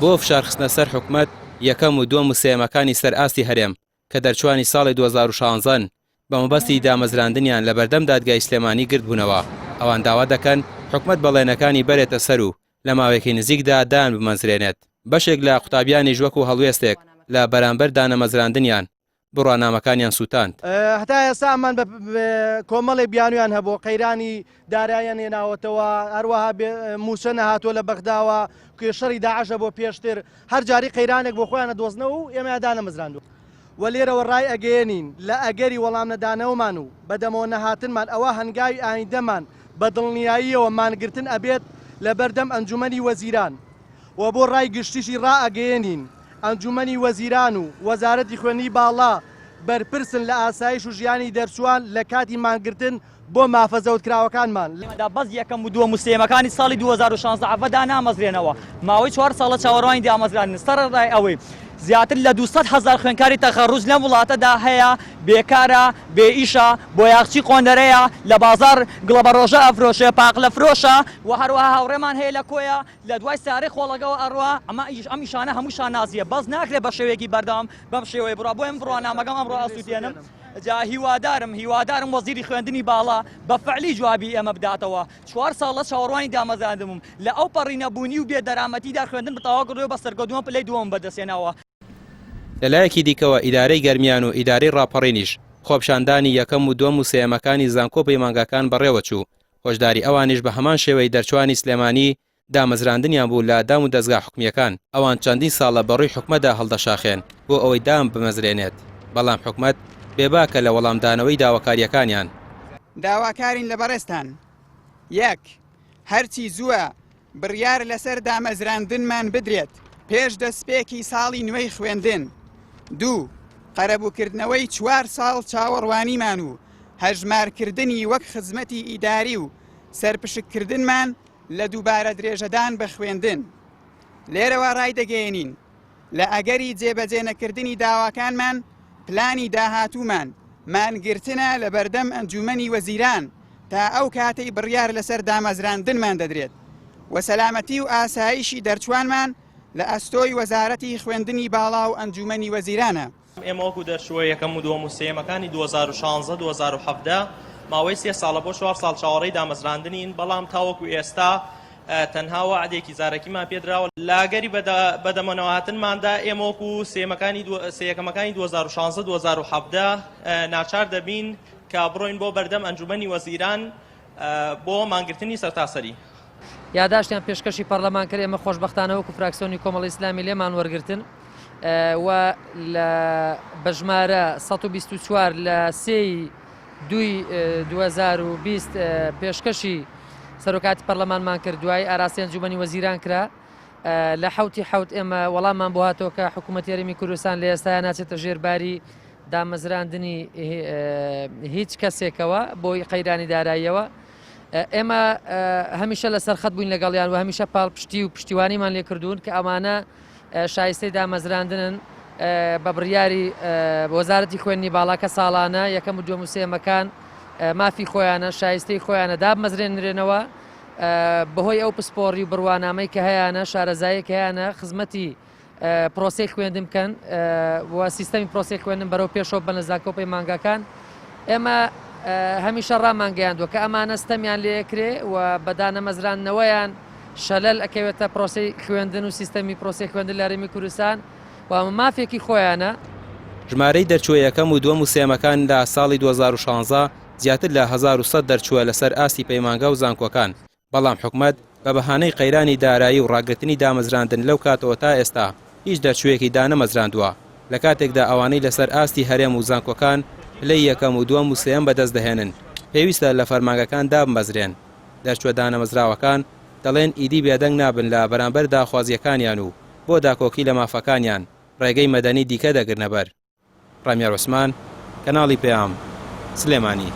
بۆ فشارخستنە سەر حکومەت یەکەم و دووەم و سێمەکانی سەر ئاستی هەرێم کە دەرچوانی ساڵی 2016 بە مەبەستی دامەزراندنیان لە بەردەم دادگای سلێمانی گرت بوونەوە. ئەوان داوا دەکەن حکومەت بەڵێنەکانی بەرێتە سەر و لە ماوەیەکی نزیکدا دان بمەنزرێنێت. بەشێک لە قوتابیانی ژوەک و هەڵوێستێک لە بەرامبەر دانەمەزراندنیان بڕوانامەکانیان سووتاند. هەتا ئێستامان کۆمەڵی بیانویان هەبوو قەیرانی داراییان هێناوەتەوە، هەروەها موسە نەهاتۆ لە بەغداوە کێشەری داعشە بۆ پێشتر، هەر جاری قەیرانێک بۆ خۆیانە دۆزنەوە و ئێمە دانەمەزراندووە. وە لێرەوە ڕای ئەگەێنین لە ئەگەری وەڵام نەدانەوەمان و بەدەمەوە نەهاتنمان ئەوە هەنگاوی ئایندەمان بە دڵنیاییەوە مانگرتن ئەبێت لە بەردەم ئەنجومەنی وەزیران و بۆ ڕای گشتیشی ڕائەگەێنین ئەنجومەنی وەزیران و وەزارەتی خوێنی باڵا بەرپرسن لە ئاسایش و ژیانی دەرچوان لە کاتی مانگرتن بۆ مافەزەوتکراوەکانمان. بەس یەکەم و دووەم و سێمەکانی ساڵی 2016 دانامەزرێنەوە، ماوەی 4 ساڵە چاوەڕوانی دامەزران سەرڕای ئەوەی زیاتر لە 200,000 خوێنکاری تەخەڕوج لەم وڵاتەدا هەیە، بێکارە، بێئیشە، بۆ یاخچی قۆنەرەیە، لە بازار گڵە ڕۆژە ئەفرۆشێ، پاقلە فرۆشە و هەروەها هاوڕێمان هەیە لە کۆیە لە دوای سارەی خۆڵەگەوە ئەڕوا. ئەم ئیشانە هەمووشان نازیە، بەس ناکرێت بە شێوەیەکی بەردەوام بەم شێوەیە بڕوا. بۆ ئەم بڕوانامەکەم ئەمڕۆ ئەسووتێنم جا هیوادارم وەزیری خوێندنی باڵا بە فەعلی جوابی ئەمە بداتەوە. 4 ساڵە چاوەڕوانی دامەزراندبووم لە ئەو پەڕینەبوونی و بێدەرامەتیدا خوێندن بەتەواو کردووە بە سەرکەوتووە پلەی دووەم بەدەستێنەوە. لەلایەکی دیکەوە ئیدارەی گەرمیان و ئیدارەی ڕاپەڕینیش خۆپشاندانی یەکەم و دووەم و سێمەکانی زانکۆ پەیمانگاکان بەڕێوە چوو. هۆشداری ئەوانیش بە هەمان شێوەی دەرچوانی سلێمانی دامەزراندنیان بوو لە دام و دەستگا حکومیەکان. ئەوان چەندین ساڵە بەڕووی حکومەتدا هەڵدەشاخێن بۆ ئەوەی دام بمەزرێنێت، بەڵام حکومەت بێباکە لە وەڵامدانەوەی داواکاریەکانیان. داواکارین لە بەڕێستان: یەک، هەرچی زووە بڕیار لەسەر دامەزراندنمان بدرێت پێش دەستپێکی ساڵی نوێی خوێندن. دوو، قەرەبووکردنەوەی 4 ساڵ چاوەڕوانیمان و هەژمارکردنی وەک خزمەتی ئیداری و سەرپشککردنمان لە دووبارە درێژەدان بە خوێندن. لێرەوە ڕای دەگەێنین لە ئەگەری جێبەجێ نەکردنی داواکانمان پلانی داهاتوومان مانگرتنە لە بەردەم ئەنجومەنی وەزیران تا ئەو کاتەی بڕیار لەسەر دامەزراندنمان دەدرێت و سەلامەتی و ئاسایشی دەرچوانمان لە ئەستۆی وەزارەتی خوێندنی باڵا و ئەنجومەنی وەزیرانە. ئێمە وەکو دەرچووە یەکەم و دووەم و سێمەکانی 2016-2017 ماوەی 3 ساڵە بۆ 4 ساڵ چاوەڕێی دامەزراندنین، بەڵام تاوەکو ئێستا تەنها وعدێکی زارەکیمان پێدراوە. لاگەری بەدەمەوەهاتنماندا ئێمە وەکو سێیەکەمەکانی 2016-2017 ناچار دەبین کە بڕۆین بۆ بەردەم ئەنجومەنی وەزیران بۆ مانگرتنی سەرتاسەری. یاداشتیان پێشکەشی پەرلەمان کرد، ئێمە خۆشبەختانە وەکو فراکسیۆنی کۆمەڵی ئیسلامی لێمان وەرگرتن و لە بەژمارە 124 لە 3/2/2020 پێشکەشی سەرۆکاتی پەرلەمانمان کرد، دوای ئاراسی ئەنجومەنی وەزیران کرا. لە حوت ئێمە وەڵاممان بۆ هاتەوە کە حکوومەتی هەرێمی کوردستان لە ئێستا ناچێتە ژێرباری دامەزراندنی هیچ کەسێکەوە بۆی قەیرانی داراییەوە. ئێمە هەمیشە لەسەر خەت بووین لەگەڵیان و هەمیشە پاڵپشتی و پشتیوانیمان لێ کردوون کە ئەمانە شایستەی دامەزراندنن بە بڕیاری وەزارەتی خوێندنی باڵاکە ساڵانە یەکەم و دووەم و سێمەکان مافی خۆیانە، شایستەی خۆیانە دامەزرێنرێنەوە بەهۆی ئەو پسپۆڕی و بڕوانامەی کە هەیەە، شارەزایەک هەیەە، خزمەتی پرۆسی خوێندن بکەن و سیستەمی پرۆسی خوێندن بەرەو پێشەوە بە نزاکۆ پەیمانگاکان. ئێمە هەمیشە ڕامانگەیاندووە کە ئەمانە ستەمیان لێکرێ و بەدانەمەزرانەوەیان شەلەل ئەکەوێتە پرۆسی خوێندن و سیستەمی پرۆسی خوێندن لە هەرێمی کوردستان و ئەمە مافێکی خۆیانە. ژمارەی دەرچووە یەکەم و دووەم و سێمەکان لە ساڵی 2016 زیاتر لە 1100 دەرچووە لەسەر ئاستی پەیمانگا و زانکۆکان، بەڵام حکومەت بە بەهانەی قەیرانی دارایی و ڕاگررتنی دامەزراندن لەو کاتەوە تا ئێستا هیچ دەرچوویەکی دانەمەزراندووە. لە کاتێکدا ئەوانەی لەسەر ئاستی هەرێم و زانکۆکان لە یەکەم و دووەم و سێم بەدەست دەهێنن پێویستە لە فەرمانگەکان دابمەزرێن. دەرچووە دانەمەزراوەکان دەڵێن ئیدی بێدەنگ نابن لە بەرامبەر داخوازیەکانیان و بۆ داکۆکی لە مافەکانیان ڕێگەی مەدەنی دیکە دەگرنەبەر. ڕامیار عوسمان، کەناڵی پێام، سلێمانی.